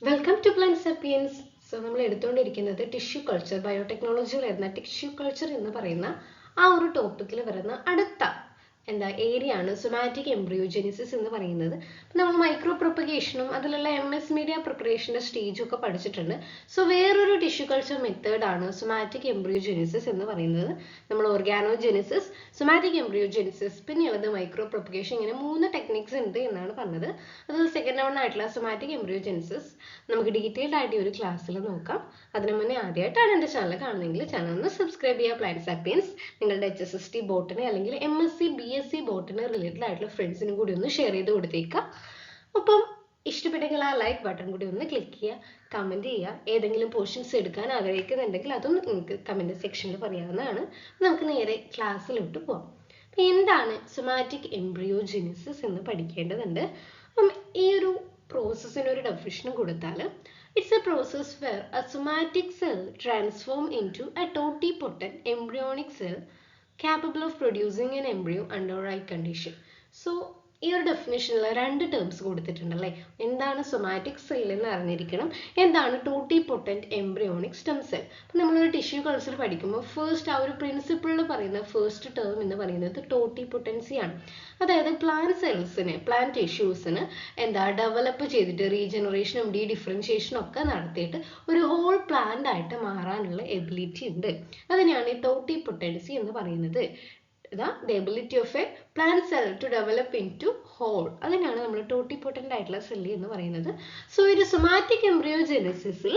Welcome to plant sapiens. So നമ്മൾ എടുത്തുകൊണ്ടിരിക്കുന്നത് tissue culture, ബയോടെക്നോളജിയിൽ വരുന്ന ടിഷ്യൂ കൾച്ചർ എന്ന് പറയുന്ന ആ ഒരു ടോപ്പിക്കിൽ വരുന്ന അടുത്ത ഏരിയ ആണ് സൊമാറ്റിക് എംബ്രിയോജെനിസിസ് എന്ന് പറയുന്നത്. നമ്മൾ മൈക്രോ പ്രൊപ്പഗേഷനും അതിലുള്ള MS മീഡിയ പ്രിപ്പറേഷൻ്റെ സ്റ്റേജും ഒക്കെ പഠിച്ചിട്ടുണ്ട്. സോ വേറൊരു ടിഷ്യൂ കൾച്ചർ മെത്തേഡാണ് സൊമാറ്റിക് എംബ്രിയോജെനിസിസ് എന്ന് പറയുന്നത്. നമ്മൾ ഓർഗാനോജെനിസിസ്, സൊമാറ്റിക് എംബ്രിയോജെനിസിസ്, പിന്നെയുള്ളത് മൈക്രോ പ്രൊപ്പഗേഷൻ, ഇങ്ങനെ 3 ടെക്നിക്സ് ഉണ്ട് എന്നാണ് പറഞ്ഞത്. അത് സെക്കൻഡ് റൗണ്ട് ആയിട്ടുള്ള സൊമാറ്റിക് എംബ്രിയോജെനിസിസ് നമുക്ക് ഡീറ്റെയിൽഡ് ആയിട്ട് ഈ ഒരു ക്ലാസ്സിൽ നോക്കാം. അതിനു മുന്നേ ആദ്യമായിട്ടാണ് എൻ്റെ ചാനൽ കാണുന്നതെങ്കിൽ ചാനൽ ഒന്ന് സബ്സ്ക്രൈബ് ചെയ്യുക. പ്ലാന്റ് സാപ്പിയൻസ് നിങ്ങളുടെ HSST ബോട്ടിനെ അല്ലെങ്കിൽ MSc BSc ബോട്ടിന് റിലേറ്റഡ് ആയിട്ടുള്ള ഫ്രണ്ട്സിനും കൂടി ഒന്ന് ഷെയർ ചെയ്ത് കൊടുത്തേക്കാം. അപ്പം ഇഷ്ടപ്പെട്ടെങ്കിൽ ആ ലൈക്ക് ബട്ടൺ കൂടി ഒന്ന് ക്ലിക്ക് ചെയ്യുക, കമൻറ്റ് ചെയ്യുക. ഏതെങ്കിലും പോർഷൻസ് എടുക്കാൻ ആഗ്രഹിക്കുന്നുണ്ടെങ്കിൽ അതും നിങ്ങൾക്ക് കമൻറ്റ് സെക്ഷനിൽ പറയാവുന്നതാണ്. നമുക്ക് നേരെ ക്ലാസ്സിലോട്ട് പോവാം. അപ്പം എന്താണ് സൊമാറ്റിക് എംബ്രിയോജെനിസിസ് എന്ന് പഠിക്കേണ്ടതുണ്ട്. അപ്പം ഈ ഒരു പ്രോസസ്സിന് ഒരു ഡെഫിനിഷൻ കൊടുത്താൽ it's a process where a somatic cell transforms into a totipotent embryonic cell capable of producing an embryo under right condition. So ഈ ഒരു ഡെഫിനേഷനിൽ 2 ടേംസ് കൊടുത്തിട്ടുണ്ടല്ലേ. എന്താണ് സൊമാറ്റിക് സെൽ എന്ന് അറിഞ്ഞിരിക്കണം, എന്താണ് ടോട്ടിപൊട്ടന്റ് എംബ്രിയോണിക് സ്റ്റെം സെൽ. അപ്പം നമ്മളൊരു ടിഷ്യൂ കൾച്ചർ പഠിക്കുമ്പോൾ first ആ ഒരു പ്രിൻസിപ്പിളിൽ പറയുന്ന ഫസ്റ്റ് ടേം എന്ന് പറയുന്നത് ടോട്ടിപൊട്ടൻസി ആണ്. അതായത് പ്ലാന്റ് സെൽസിന്, പ്ലാന്റ് ടിഷ്യൂസിന് ഡെവലപ്പ് ചെയ്തിട്ട് റീജനറേഷനും ഡിഫറൻഷിയേഷനും ഒക്കെ നടത്തിയിട്ട് ഒരു ഹോൾ പ്ലാന്റ് ആയിട്ട് മാറാനുള്ള എബിലിറ്റി ഉണ്ട്. അതിനെയാണ് ഈ ടോട്ടിപൊട്ടൻസി എന്ന് പറയുന്നത്. the ability of a plant cell to develop into whole. അതിനാണ് നമ്മൾ ടോട്ടിപൊട്ടന്റ് ആയിട്ടുള്ള സെല്ല് എന്ന് പറയുന്നത്. സോ ഒരു സൊമാറ്റിക് എംബ്രിയോജെനിസിസിൽ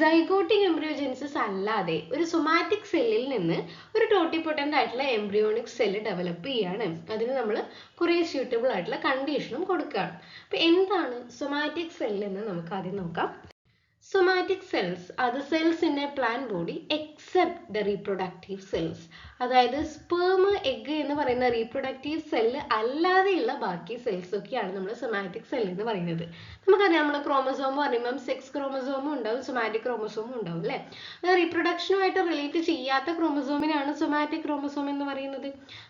സൈഗോട്ടിക് എംബ്രിയോജെനിസിസ് അല്ലാതെ ഒരു സൊമാറ്റിക് സെല്ലിൽ നിന്ന് ഒരു ടോട്ടിപൊട്ടന്റ് ആയിട്ടുള്ള എംബ്രിയോണിക് സെല്ല് ഡെവലപ്പ് ചെയ്യാണ്. അതിന് നമ്മൾ കുറേ സ്യൂട്ടബിൾ ആയിട്ടുള്ള കണ്ടീഷനും കൊടുക്കുകയാണ്. അപ്പോൾ എന്താണ് സൊമാറ്റിക് സെല്ല് എന്ന് നമുക്ക് ആദ്യം നോക്കാം. Somatic cells are the cells in a plant body except the reproductive cells. അതായത് സ്പേം, എഗ് എന്ന് പറയുന്ന റീപ്രൊഡക്റ്റീവ് സെല്ല് അല്ലാതെയുള്ള ബാക്കി സെൽസ് ഒക്കെയാണ് നമ്മൾ സൊമാറ്റിക് സെൽ എന്ന് പറയുന്നത്. നമുക്കറിയാം, നമ്മൾ ക്രോമസോം പറയുമ്പം സെക്സ് ക്രോമസോമും ഉണ്ടാവും, സൊമാറ്റിക് ക്രോമസോമും ഉണ്ടാവും അല്ലേ. അത് റീപ്രൊഡക്ഷനുമായിട്ട് റിലേറ്റ് ചെയ്യാത്ത ക്രോമസോമിനാണ് സൊമാറ്റിക് ക്രോമസോം എന്ന് പറയുന്നത്.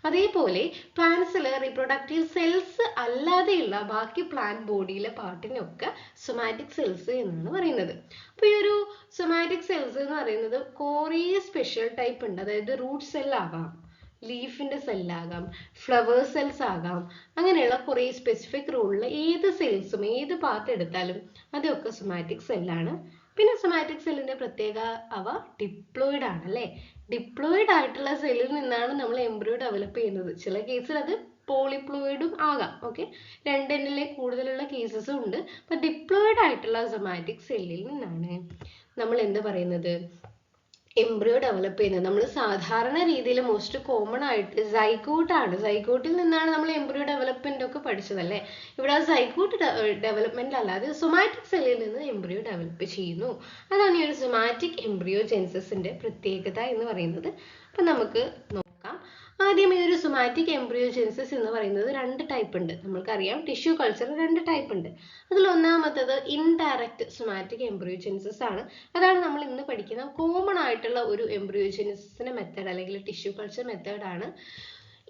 അതേപോലെ പ്ലാന്റ്സിൽ റീപ്രൊഡക്റ്റീവ് സെൽസ് അല്ലാതെയുള്ള ബാക്കി പ്ലാന്റ് ബോഡിയിലെ പാർട്ടിനൊക്കെ സൊമാറ്റിക് സെൽസ് എന്നാണ് പറയുന്നത്. അപ്പോൾ ഈ ഒരു സൊമാറ്റിക് സെൽസ് എന്ന് പറയുന്നത് കുറേ സ്പെഷ്യൽ ടൈപ്പ് ഉണ്ട്. അതായത് റൂട്ട് സെൽ ആകാം, ലീഫിന്റെ സെല്ലാകാം, ഫ്ലവർ സെൽസ് ആകാം. അങ്ങനെയുള്ള കുറേ സ്പെസിഫിക് റോളിൽ ഏത് സെൽസും ഏത് പാർട്ട് എടുത്താലും അതൊക്കെ സൊമാറ്റിക് സെല്ലാണ്. പിന്നെ സൊമാറ്റിക് സെല്ലിന്റെ പ്രത്യേക അവ ഡിപ്ലോയിഡ് ആണ് അല്ലേ. ഡിപ്ലോയിഡ് ആയിട്ടുള്ള സെല്ലിൽ നിന്നാണ് നമ്മൾ എംബ്രിയോ ഡെവലപ്പ് ചെയ്യുന്നത്. ചില കേസിൽ അത് പോളിപ്ലോയിഡും ആകാം. ഓക്കെ, രണ്ടെണ്ണിലെ കൂടുതലുള്ള കേസസും ഉണ്ട്. അപ്പൊ ഡിപ്ലോയിഡ് ആയിട്ടുള്ള സൊമാറ്റിക് സെല്ലിൽ നിന്നാണ് നമ്മൾ എന്ത് പറയുന്നത്, എംബ്രിയോ ഡെവലപ്പ് ചെയ്യുന്നത്. നമ്മൾ സാധാരണ രീതിയിൽ മോസ്റ്റ് കോമൺ ആയിട്ട് സൈഗോട്ടാണ്, സൈഗോട്ടിൽ നിന്നാണ് നമ്മൾ എംബ്രിയോ ഡെവലപ്മെന്റ് ഒക്കെ പഠിച്ചതല്ലേ. ഇവിടെ സൈഗോട്ട് ഡെവലപ്മെന്റ് അല്ലാതെ സൊമാറ്റിക് സെല്ലിൽ നിന്ന് എംബ്രിയോ ഡെവലപ്പ് ചെയ്യുന്നു. അതാണ് ഈ ഒരു സൊമാറ്റിക് എംബ്രിയോജെനിസിസിന്റെ പ്രത്യേകത എന്ന് പറയുന്നത്. അപ്പൊ നമുക്ക് നോക്കാം. ആദ്യം ഈ ഒരു സൊമാറ്റിക് എംബ്രിയോജെനിസിസ് എന്ന് പറയുന്നത് 2 ടൈപ്പ് ഉണ്ട്. നമ്മൾക്കറിയാം ടിഷ്യൂ കൾച്ചർ 2 ടൈപ്പ് ഉണ്ട്. അതിൽ ഒന്നാമത്തത് ഇൻഡയറക്റ്റ് സൊമാറ്റിക് എംബ്രിയോജെനിസിസ് ആണ്. അതാണ് നമ്മൾ ഇന്ന് പഠിക്കുന്ന കോമൺ ആയിട്ടുള്ള ഒരു എംബ്രിയോജെനിസിസിന്റെ മെത്തേഡ് അല്ലെങ്കിൽ ടിഷ്യൂ കൾച്ചർ മെത്തേഡാണ്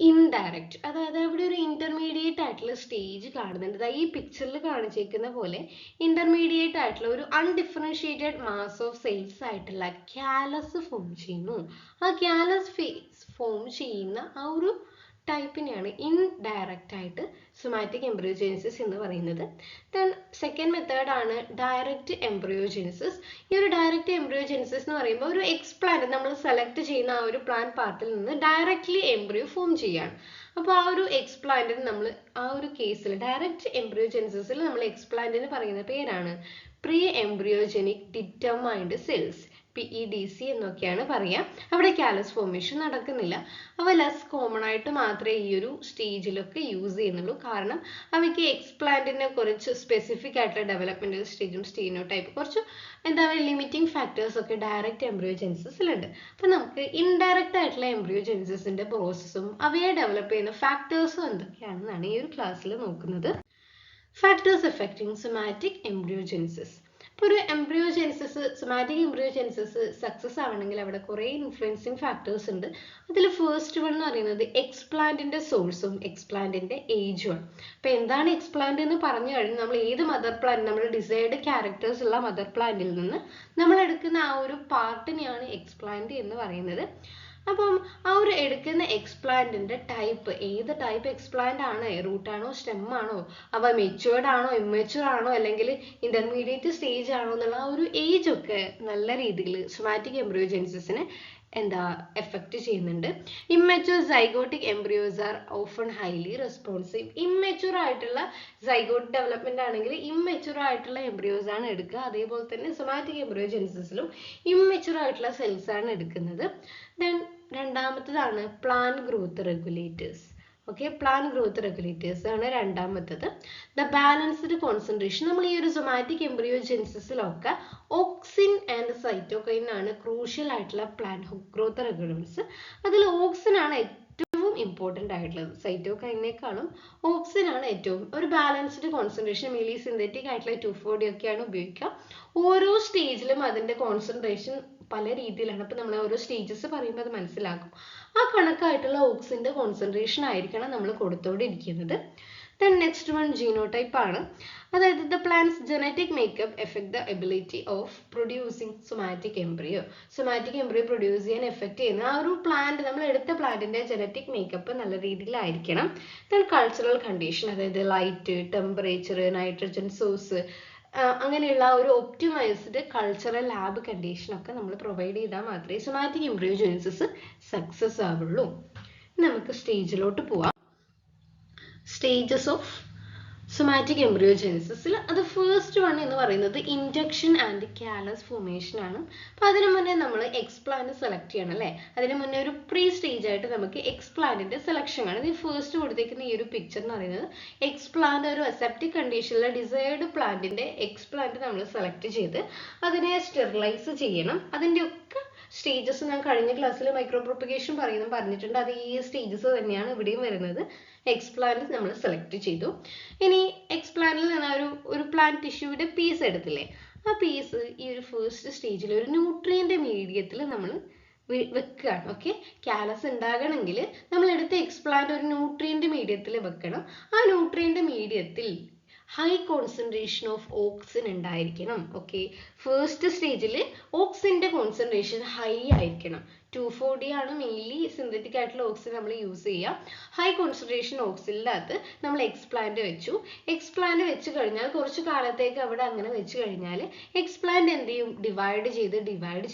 ഇൻഡയറക്റ്റ്. അതായത് അവിടെ ഒരു ഇന്റർമീഡിയറ്റ് ആയിട്ടുള്ള സ്റ്റേജ് കാണുന്നുണ്ട്. ഈ പിക്ചറിൽ കാണിച്ചേക്കുന്ന പോലെ ഇന്റർമീഡിയറ്റ് ആയിട്ടുള്ള ഒരു അൺഡിഫറൻഷിയേറ്റഡ് മാസ് ഓഫ് സെൽസ് ആയിട്ടുള്ള കാലസ് ഫോം ചെയ്യുന്നു. ആ കാലസ് ഫോം ചെയ്യുന്ന ആ ഒരു ടൈപ്പിനെയാണ് ഇൻഡയറക്റ്റ് ആയിട്ട് സൊമാറ്റിക് എംബ്രിയോജെനിസിസ് എന്ന് പറയുന്നത്. ദെൻ സെക്കൻഡ് മെത്തേഡാണ് ഡയറക്റ്റ് എംബ്രിയോജെനിസിസ്. ഈ ഒരു ഡയറക്റ്റ് എംബ്രിയോജെനിസിസ് എന്ന് പറയുമ്പോൾ ഒരു എക്സ്പ്ലാന്റ് നമ്മൾ സെലക്ട് ചെയ്യുന്ന ആ ഒരു പ്ലാന്റ് പാർട്ടിൽ നിന്ന് ഡയറക്റ്റ്ലി എംബ്രിയോ ഫോം ചെയ്യാണ്. അപ്പോൾ ആ ഒരു എക്സ്പ്ലാന്റിന് നമ്മൾ ആ ഒരു കേസിൽ ഡയറക്റ്റ് എംബ്രിയോജെനിസിസിൽ നമ്മൾ എക്സ്പ്ലാന്റിന് പറയുന്ന പേരാണ് പ്രീ എംബ്രിയോജെനിക് ഡിറ്റർമൈൻഡ് സെൽസ്, PEDC എന്നൊക്കെയാണ് പറയാം. അവിടെ കാലസ് ഫോർമേഷൻ നടക്കുന്നില്ല. അവ ലെസ് കോമൺ ആയിട്ട് മാത്രമേ ഈ ഒരു സ്റ്റേജിലൊക്കെ യൂസ് ചെയ്യുന്നുള്ളൂ. കാരണം അവയ്ക്ക് എക്സ്പ്ലാന്റിന് കുറച്ച് സ്പെസിഫിക് ആയിട്ടുള്ള ഡെവലപ്മെന്റൽ സ്റ്റേജും സ്റ്റീനോടൈപ്പ് കുറച്ച് ലിമിറ്റിംഗ് ഫാക്ടേഴ്സ് ഒക്കെ ഡയറക്റ്റ് എംബ്രിയോജെനിസിസിലുണ്ട്. അപ്പം നമുക്ക് ഇൻഡയറക്റ്റ് ആയിട്ടുള്ള എംബ്രിയോജെനിസിസിന്റെ പ്രോസസ്സും അവയെ ഡെവലപ്പ് ചെയ്യുന്ന ഫാക്ടേഴ്സും എന്തൊക്കെയാണെന്നാണ് ഈ ഒരു ക്ലാസ്സിൽ നോക്കുന്നത്. Factors affecting somatic embryogenesis. ഇപ്പോൾ ഒരു എംബ്രിയോജെനിസിസ്, സൊമാറ്റിക് എംബ്രിയോജെനിസിസ് സക്സസ് ആവണമെങ്കിൽ അവിടെ കുറേ ഇൻഫ്ലുവൻസിങ് ഫാക്ടേഴ്സ് ഉണ്ട്. അതിൽ ഫസ്റ്റ് വൺ എന്ന് പറയുന്നത് എക്സ്പ്ലാന്റിന്റെ സോഴ്സും എക്സ്പ്ലാന്റിന്റെ ഏജുമാണ്. അപ്പോൾ എന്താണ് എക്സ്പ്ലാന്റ് എന്ന് പറഞ്ഞു കഴിഞ്ഞാൽ നമ്മൾ ഏത് മദർ പ്ലാന്റ്, നമ്മൾ ഡിസൈർഡ് ക്യാരക്ടേഴ്സ് ഉള്ള മദർ പ്ലാന്റിൽ നിന്ന് നമ്മൾ എടുക്കുന്ന ആ ഒരു പാർട്ടിനെയാണ് എക്സ്പ്ലാന്റ് എന്ന് പറയുന്നത്. അപ്പം ആ ഒരു എടുക്കുന്ന എക്സ്പ്ലാന്റിന്റെ ടൈപ്പ്, ഏത് ടൈപ്പ് എക്സ്പ്ലാന്റ് ആണ്, റൂട്ടാണോ സ്റ്റെം ആണോ, അവ മെച്യൂർഡ് ആണോ ഇമ്മെച്യൂർ ആണോ അല്ലെങ്കിൽ ഇന്റർമീഡിയറ്റ് സ്റ്റേജ് ആണോ എന്നുള്ള ആ ഒരു ഏജ് ഒക്കെ നല്ല രീതിയിൽ സൊമാറ്റിക് എംബ്രിയോജെനിസിസിനെ എഫക്റ്റ് ചെയ്യുന്നുണ്ട്. Immature zygotic embryos are often highly responsive. Immature ആയിട്ടുള്ള സൈഗോട്ട് ഡെവലപ്മെന്റ് ആണെങ്കിൽ ഇമ്മെച്യൂർ ആയിട്ടുള്ള എംബ്രിയോസ് ആണ് എടുക്കുക. അതേപോലെ തന്നെ സൊമാറ്റിക് എംബ്രിയോജെനിസിസിലും ഇമ്മെച്യൂർ ആയിട്ടുള്ള സെൽസ് ആണ് എടുക്കുന്നത്. ദെൻ രണ്ടാമത്തേതാണ് plant growth regulators. Okay, plant growth regulators ആണ് രണ്ടാമത്തത്. The balanced concentration. നമ്മൾ ഈ ഒരു സൊമാറ്റിക് എംബ്രിയോജെനിസിസിലൊക്കെ ഓക്സിൻ ആൻഡ് സൈറ്റോകൈൻ ആണ് ക്രൂഷ്യൽ ആയിട്ടുള്ള പ്ലാന്റ് ഗ്രോത്ത് റെഗുലേറ്റേഴ്സ്. അതിൽ ഓക്സിൻ ആണ് ഏറ്റവും ഇമ്പോർട്ടൻ്റ് ആയിട്ടുള്ളത്. സൈറ്റോകൈനേക്കാളും ഓക്സിൻ ആണ് ഏറ്റവും. ഒരു ബാലൻസ്ഡ് കോൺസെൻട്രേഷൻ മെയിലി സിന്തറ്റിക് ആയിട്ടുള്ള 2,4-D ഒക്കെയാണ് ഉപയോഗിക്കുക. ഓരോ സ്റ്റേജിലും അതിന്റെ കോൺസെൻട്രേഷൻ പല രീതിയിലാണ്. അപ്പൊ നമ്മൾ ഓരോ സ്റ്റേജസ് പറയുമ്പോൾ അത് മനസ്സിലാക്കും. ആ കണക്കായിട്ടുള്ള ഓക്സിന്റെ കോൺസെൻട്രേഷൻ ആയിരിക്കണം നമ്മൾ കൊടുത്തോണ്ടിരിക്കുന്നത്. ദെൻ നെക്സ്റ്റ് വൺ ജീനോടൈപ്പ് ആണ്. അതായത് the plants genetic makeup effect the ability of producing somatic embryo. Somatic embryo produce ചെയ്യാൻ എഫക്ട് ചെയ്യുന്ന ആ ഒരു പ്ലാന്റ്, നമ്മൾ എടുത്ത പ്ലാന്റിന്റെ ജനറ്റിക് മേക്കപ്പ് നല്ല രീതിയിലായിരിക്കണം. ദെൻ കൾച്ചറൽ കണ്ടീഷൻ, അതായത് ലൈറ്റ്, ടെമ്പറേച്ചർ, നൈട്രജൻ സോഴ്സ്, അങ്ങനെയുള്ള ഒരു ഒപ്റ്റിമൈസ്ഡ് കൾച്ചറൽ ലാബ് കണ്ടീഷൻ ഒക്കെ നമ്മൾ പ്രൊവൈഡ് ചെയ്താൽ മാത്രമേ സൊമാറ്റിക് എംബ്രിയോജെനിസിസ് സക്സസ് ആവുള്ളൂ. നമുക്ക് സ്റ്റേജിലോട്ട് പോവാം. സ്റ്റേജസ് ഓഫ് സൊമാറ്റിക് എംബ്രിയോജെനിസിസിൽ അത് ഫസ്റ്റ് വൺ എന്ന് പറയുന്നത് ഇൻഡക്ഷൻ ആൻഡ് കാലസ് ഫോർമേഷൻ ആണ്. അപ്പോൾ അതിനു മുന്നേ നമ്മൾ എക്സ്പ്ലാന്റ് സെലക്ട് ചെയ്യണം അല്ലേ. അതിന് മുന്നേ ഒരു പ്രീ സ്റ്റേജ് ആയിട്ട് നമുക്ക് എക്സ്പ്ലാന്റിന്റെ സെലക്ഷൻ ആണ്. ഇത് ഫസ്റ്റ് കൊടുത്തേക്കുന്ന ഈ ഒരു പിക്ചർ എന്ന് പറയുന്നത് എക്സ്പ്ലാന്റ്, ഒരു അസെപ്റ്റിക് കണ്ടീഷനിലെ ഡിസൈർഡ് പ്ലാന്റിന്റെ എക്സ്പ്ലാന്റ് നമ്മൾ സെലക്ട് ചെയ്ത് അതിനെ സ്റ്റെറിലൈസ് ചെയ്യണം. അതിന്റെ ഒക്കെ സ്റ്റേജസ് ഞാൻ കഴിഞ്ഞ ക്ലാസ്സിൽ മൈക്രോ പ്രൊപ്പഗേഷൻ പറഞ്ഞിട്ടുണ്ട്. അത് ഈ സ്റ്റേജസ് തന്നെയാണ് ഇവിടെയും വരുന്നത്. എക്സ്പ്ലാന്റ് നമ്മൾ സെലക്ട് ചെയ്തു. ഇനി എക്സ്പ്ലാന്റിൽ നിന്ന് ഒരു പ്ലാന്റ് ടിഷ്യൂവിന്റെ പീസ് എടുത്തില്ലേ, ആ പീസ് ഈ ഒരു ഫസ്റ്റ് സ്റ്റേജിൽ ഒരു ന്യൂട്രിയന്റ് മീഡിയത്തിൽ നമ്മൾ വെക്കുകയാണ്. ഓക്കെ, കാലസ് ഉണ്ടാകണമെങ്കിൽ നമ്മൾ എടുത്ത എക്സ്പ്ലാന്റ് ഒരു ന്യൂട്രിയന്റ് മീഡിയത്തിൽ വെക്കണം. ആ ന്യൂട്രിയന്റ് മീഡിയത്തിൽ ഹൈ കോൺസെൻട്രേഷൻ ഓഫ് ഓക്സിൻ ഉണ്ടായിരിക്കണം. ഓക്കെ, ഫസ്റ്റ് സ്റ്റേജിൽ ഓക്സിന്റെ കോൺസെൻട്രേഷൻ ഹൈ ആയിരിക്കണം. 2,4-D ആണ് മെയിൻലി സിന്തറ്റിക് ആയിട്ടുള്ള ഓക്സിൻ നമ്മൾ യൂസ് ചെയ്യുക. ഹൈ കോൺസെൻട്രേഷൻ ഓക്സിനിനകത്ത് നമ്മൾ എക്സ്പ്ലാന്റ് വെച്ചു. എക്സ്പ്ലാന്റ് വെച്ച് കഴിഞ്ഞാൽ കുറച്ച് കാലത്തേക്ക് അവിടെ അങ്ങനെ വെച്ച് കഴിഞ്ഞാൽ എക്സ്പ്ലാന്റ് എന്ത് ചെയ്യും, ഡിവൈഡ്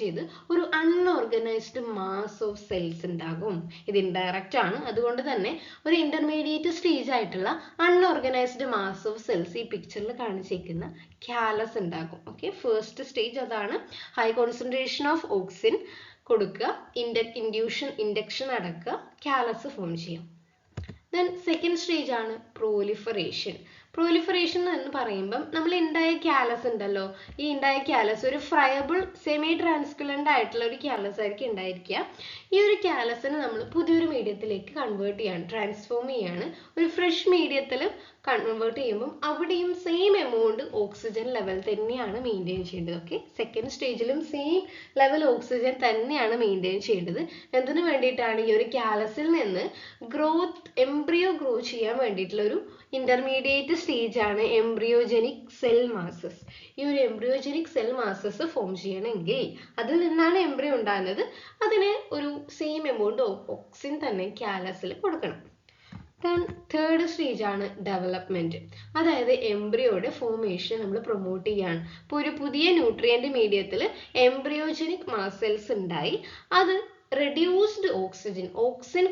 ചെയ്ത് ഒരു അൺഓർഗനൈസ്ഡ് മാസ് ഓഫ് സെൽസ് ഉണ്ടാകും. ഇത് ഇൻഡയറക്റ്റ് ആണ്. അതുകൊണ്ട് തന്നെ ഒരു ഇന്റർമീഡിയറ്റ് സ്റ്റേജ് ആയിട്ടുള്ള അൺഓർഗനൈസ്ഡ് മാസ് ഓഫ് സെൽസ് ഈ പിക്ചറിൽ കാണിച്ചിരിക്കുന്ന കാലസ് ഉണ്ടാകും. ഓക്കെ, ഫസ്റ്റ് സ്റ്റേജ് അതാണ്. ഹൈ കോൺസെൻട്രേഷൻ ഓഫ് ഓക്സിൻ കൊടുക്കുക, ഇൻഡക്ഷൻ അടക്കുക, കാലസ് ഫോം ചെയ്യാം. ദെൻ സെക്കൻഡ് സ്റ്റേജ് ആണ് പ്രോലിഫറേഷൻ. പ്രോലിഫറേഷൻ എന്ന് പറയുമ്പം നമ്മൾ ഉണ്ടായ കാലസ് ഉണ്ടല്ലോ, ഈ ഉണ്ടായ കാലസ് ഒരു ഫ്രയബിൾ സെമി ട്രാൻസ്കുലന്റ് ആയിട്ടുള്ള ഒരു കാലസ് ആയിരിക്കും ഉണ്ടായിരിക്കുക. ഈ ഒരു കാലസിനെ നമ്മൾ പുതിയൊരു മീഡിയത്തിലേക്ക് ട്രാൻസ്ഫോം ചെയ്യാണ്. ഒരു ഫ്രഷ് മീഡിയത്തിൽ കൺവേർട്ട് ചെയ്യുമ്പം അവിടെയും സെയിം എമൗണ്ട് ഓക്സിജൻ ലെവൽ തന്നെയാണ് മെയിൻറ്റെയിൻ ചെയ്യേണ്ടത്. ഓക്കെ, സെക്കൻഡ് സ്റ്റേജിലും സെയിം ലെവൽ ഓക്സിജൻ തന്നെയാണ് മെയിൻറ്റെയിൻ ചെയ്യേണ്ടത്. എന്തിനു വേണ്ടിയിട്ടാണ്, ഈ ഒരു കാലസിൽ നിന്ന് എംബ്രിയോ ഗ്രോ ചെയ്യാൻ വേണ്ടിയിട്ടുള്ള ഒരു ഇന്റർമീഡിയറ്റ് സ്റ്റേജ് ആണ് എംബ്രിയോജനിക് സെൽ മാസസ്. ഈ ഒരു എംബ്രിയോജനിക് സെൽ മാസസ് ഫോം ചെയ്യണമെങ്കിൽ അതിൽ നിന്നാണ് എംബ്രിയോ ഉണ്ടാകുന്നത്. അതിന് ഒരു സെയിം എമൗണ്ട് ഓക്സിൻ തന്നെ കാലസിൽ കൊടുക്കണം. തേർഡ് സ്റ്റേജ് ആണ് ഡെവലപ്മെന്റ്. അതായത് എംബ്രിയോയുടെ ഫോർമേഷൻ നമ്മൾ പ്രൊമോട്ട് ചെയ്യാണ്. ഇപ്പോൾ ഒരു പുതിയ ന്യൂട്രിയന്റ് മീഡിയത്തിൽ എംബ്രിയോജനിക് മാസ് സെൽസ് ഉണ്ടായി. അത് റെഡ്യൂസ്ഡ് ഓക്സിൻ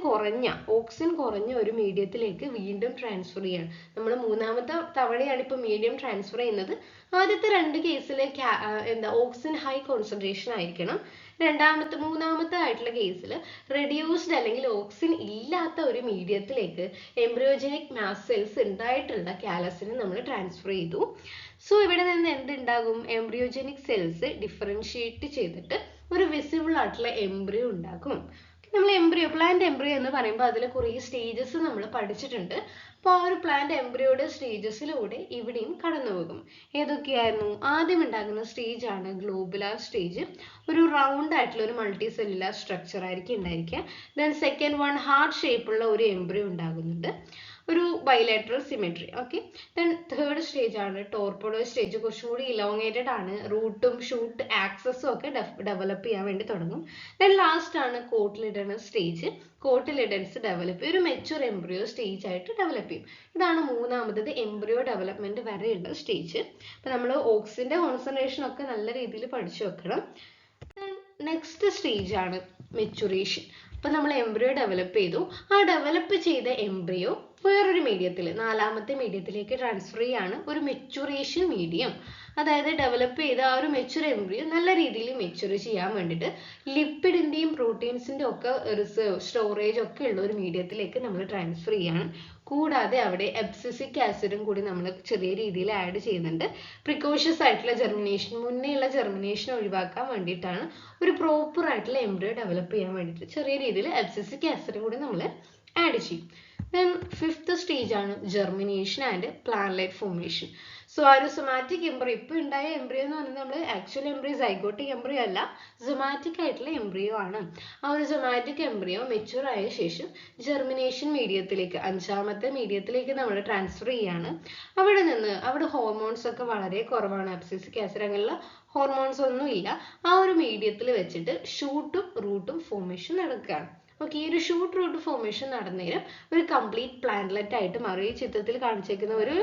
കുറഞ്ഞ ഒരു മീഡിയത്തിലേക്ക് വീണ്ടും ട്രാൻസ്ഫർ ചെയ്യാണ്. നമ്മൾ മൂന്നാമത്തെ തവണയാണ് ഇപ്പോൾ മീഡിയം ട്രാൻസ്ഫർ ചെയ്യുന്നത്. ആദ്യത്തെ രണ്ട് കേസിൽ ഓക്സിൻ ഹൈ കോൺസെൻട്രേഷൻ ആയിരിക്കണം. മൂന്നാമത്തെ ആയിട്ടുള്ള കേസിൽ റെഡ്യൂസ്ഡ് അല്ലെങ്കിൽ ഓക്സിൻ ഇല്ലാത്ത ഒരു മീഡിയത്തിലേക്ക് എംബ്രിയോജനിക് മാസ് സെൽസ് ഉണ്ടായിട്ടുള്ള കാലസിനെ നമ്മൾ ട്രാൻസ്ഫർ ചെയ്തു. സോ ഇവിടെ നിന്ന് എന്തുണ്ടാകും, എംബ്രിയോജനിക് സെൽസ് ഡിഫറൻഷിയേറ്റ് ചെയ്തിട്ട് ഒരു വിസിബിൾ ആയിട്ടുള്ള എംബ്രിയോ ഉണ്ടാകും. നമ്മൾ പ്ലാന്റ് എംബ്രിയോ എന്ന് പറയുമ്പോൾ അതിൽ കുറേ സ്റ്റേജസ് നമ്മൾ പഠിച്ചിട്ടുണ്ട്. അപ്പോൾ ആ ഒരു പ്ലാന്റ് എംബ്രിയോയുടെ സ്റ്റേജസിലൂടെ ഇവിടെയും കടന്നു പോകും. ഏതൊക്കെയായിരുന്നു? ആദ്യം ഉണ്ടാകുന്ന സ്റ്റേജ് ആണ് ഗ്ലോബുലാർ സ്റ്റേജ്. ഒരു റൗണ്ട് ആയിട്ടുള്ള ഒരു മൾട്ടി സെല്ലുലാർ സ്ട്രക്ചർ ആയിരിക്കും ഉണ്ടായിരിക്കുക. ദെൻ സെക്കൻഡ് വൺ ഹാർട്ട് ഷേപ്പുള്ള ഒരു എംബ്രിയോ ഉണ്ടാകുന്നുണ്ട്, ഒരു bilateral symmetry. Okay. Then third stage ആണ് ടോർപോഡോ സ്റ്റേജ്. കുറച്ചും കൂടി ഇലോങ്ങേറ്റഡ് ആണ്, റൂട്ടും ഷൂട്ട് ആക്സസും ഒക്കെ ഡെവലപ്പ് ചെയ്യാൻ വേണ്ടി തുടങ്ങും. ദെൻ ലാസ്റ്റ് ആണ് കോട്ടിലിഡനസ് സ്റ്റേജ്. കോട്ടിലിഡൻസ് ഡെവലപ്പ് ചെയ്യും, ഒരു മെച്യൂർ എംബ്രിയോ സ്റ്റേജ് ആയിട്ട് ഡെവലപ്പ് ചെയ്യും. ഇതാണ് മൂന്നാമത്തത് എംബ്രിയോ ഡെവലപ്മെന്റ് വരെയുള്ള സ്റ്റേജ്. അപ്പൊ നമ്മൾ ഓക്സിന്റെ കോൺസെൻട്രേഷൻ ഒക്കെ നല്ല രീതിയിൽ പഠിച്ചു വെക്കണം. നെക്സ്റ്റ് സ്റ്റേജ് ആണ് മെച്ചുറേഷൻ. അപ്പൊ നമ്മൾ എംബ്രിയോ ഡെവലപ്പ് ചെയ്തു, ആ ഡെവലപ്പ് ചെയ്ത എംബ്രിയോ വേറൊരു മീഡിയത്തിൽ, നാലാമത്തെ മീഡിയത്തിലേക്ക് ട്രാൻസ്ഫർ ചെയ്യാണ്, ഒരു മെച്ചുറേഷൻ മീഡിയം. അതായത് ഡെവലപ്പ് ചെയ്ത ആ ഒരു മെച്ചുർ എംബ്രിയോ നല്ല രീതിയിൽ മെച്ചുർ ചെയ്യാൻ വേണ്ടിയിട്ട് ലിപ്പിഡിന്റെയും പ്രോട്ടീൻസിന്റെ ഒക്കെ റിസർവ് സ്റ്റോറേജ് ഒക്കെ ഉള്ള ഒരു മീഡിയത്തിലേക്ക് നമ്മൾ ട്രാൻസ്ഫർ ചെയ്യാണ്. കൂടാതെ അവിടെ എബ്സിസിക് ആസിഡും കൂടി നമ്മൾ ചെറിയ രീതിയിൽ ആഡ് ചെയ്യുന്നുണ്ട്. പ്രിക്കോഷ്യസ് ആയിട്ടുള്ള ജെർമിനേഷൻ, മുന്നേയുള്ള ജെർമിനേഷൻ ഒഴിവാക്കാൻ വേണ്ടിയിട്ടാണ്, ഒരു പ്രോപ്പർ ആയിട്ടുള്ള എംബ്രിയോ ഡെവലപ്പ് ചെയ്യാൻ വേണ്ടിയിട്ട് ചെറിയ രീതിയിൽ എബ്സിസിക് ആസിഡ് കൂടി നമ്മൾ ആഡ് ചെയ്യും. ദെൻ ഫിഫ്ത്ത് സ്റ്റേജ് ആണ് ജെർമിനേഷൻ ആൻഡ് പ്ലാന്റ്ലെറ്റ് ഫോർമേഷൻ. സോ ആ ഒരു സൊമാറ്റിക് എംബ്രിയോ, ഇപ്പൊ ഉണ്ടായ എംബ്രിയോ എന്ന് പറഞ്ഞാൽ നമ്മൾ ആക്ച്വൽ എംബ്രിയോ സൈഗോട്ടിക് എംബ്രിയോ അല്ല, സൊമാറ്റിക് ആയിട്ടുള്ള എംബ്രിയോ ആണ്. ആ ഒരു സൊമാറ്റിക് എംബ്രിയോ മെച്യൂർ ആയ ശേഷം ജെർമിനേഷൻ മീഡിയത്തിലേക്ക്, അഞ്ചാമത്തെ മീഡിയത്തിലേക്ക് നമ്മൾ ട്രാൻസ്ഫർ ചെയ്യാണ്. അവിടെ ഹോർമോൺസ് ഒക്കെ വളരെ കുറവാണ്, അബ്സിസിക് ആസിഡ് അങ്ങനെയുള്ള ഹോർമോൺസ് ഒന്നും ഇല്ല. ആ ഒരു മീഡിയത്തിൽ വെച്ചിട്ട് ഷൂട്ടും റൂട്ടും ഫോർമേഷൻ നടക്കുകയാണ്. ഓക്കെ. ഈ ഒരു ഷൂട്ട് റൂട്ട് ഫോർമേഷൻ നടന്നേരം ഒരു കംപ്ലീറ്റ് പ്ലാന്റ്ലെറ്റ് ആയിട്ട് മാറും. ഈ ചിത്രത്തിൽ കാണിച്ചേക്കുന്ന ഒരു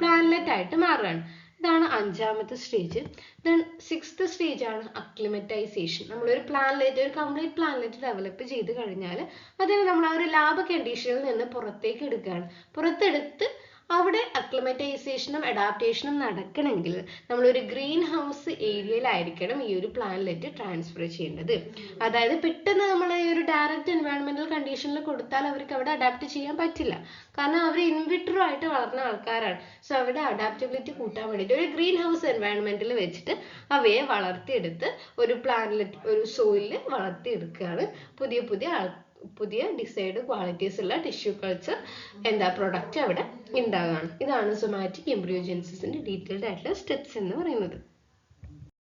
പ്ലാന്റ്ലെറ്റ് ആയിട്ട് മാറുകയാണ്. ഇതാണ് അഞ്ചാമത്തെ സ്റ്റേജ്. ദെൻ സിക്സ്ത് സ്റ്റേജ് ആണ് അക്ലിമറ്റൈസേഷൻ. നമ്മളൊരു പ്ലാന്റ്ലെറ്റ്, ഒരു കംപ്ലീറ്റ് പ്ലാന്റ്ലെറ്റ് ഡെവലപ്പ് ചെയ്ത് കഴിഞ്ഞാൽ അതിന് നമ്മൾ ആ ഒരു ലാബ് കണ്ടീഷനിൽ നിന്ന് പുറത്തേക്ക് എടുക്കുകയാണ്. പുറത്തെടുത്ത് അവിടെ അക്ലിമറ്റൈസേഷനും അഡാപ്റ്റേഷനും നടക്കണമെങ്കിൽ നമ്മളൊരു ഗ്രീൻ ഹൗസ് ഏരിയയിലായിരിക്കണം ഈ ഒരു പ്ലാന്റ്ലെറ്റ് ട്രാൻസ്ഫർ ചെയ്യേണ്ടത്. അതായത് പെട്ടെന്ന് നമ്മൾ ഈ ഒരു ഡയറക്റ്റ് എൻവയോൺമെന്റൽ കണ്ടീഷനിൽ കൊടുത്താൽ അവർക്ക് അവിടെ അഡാപ്റ്റ് ചെയ്യാൻ പറ്റില്ല. കാരണം അവർ ഇൻവിട്രോ ആയിട്ട് വളർന്ന ആൾക്കാരാണ്. സോ അവരുടെ അഡാപ്റ്റബിലിറ്റി കൂട്ടാൻ വേണ്ടിയിട്ട് ഒരു ഗ്രീൻ ഹൗസ് എൻവയോൺമെന്റിൽ വെച്ചിട്ട് അവയെ വളർത്തിയെടുത്ത് ഒരു പ്ലാന്റ്ലെറ്റ്, ഒരു സോയിലിൽ വളർത്തിയെടുക്കുകയാണ്. പുതിയ ഡിസൈഡ് ക്വാളിറ്റീസ് ഉള്ള ടിഷ്യൂ കൾച്ചർ പ്രൊഡക്റ്റ് അവിടെ ഉണ്ടാകുകയാണ്. ഇതാണ് സൊമാറ്റിക് എംബ്രിയോജെനിസിന്റെ ഡീറ്റെയിൽഡ് ആയിട്ടുള്ള സ്റ്റെപ്സ് എന്ന് പറയുന്നത്.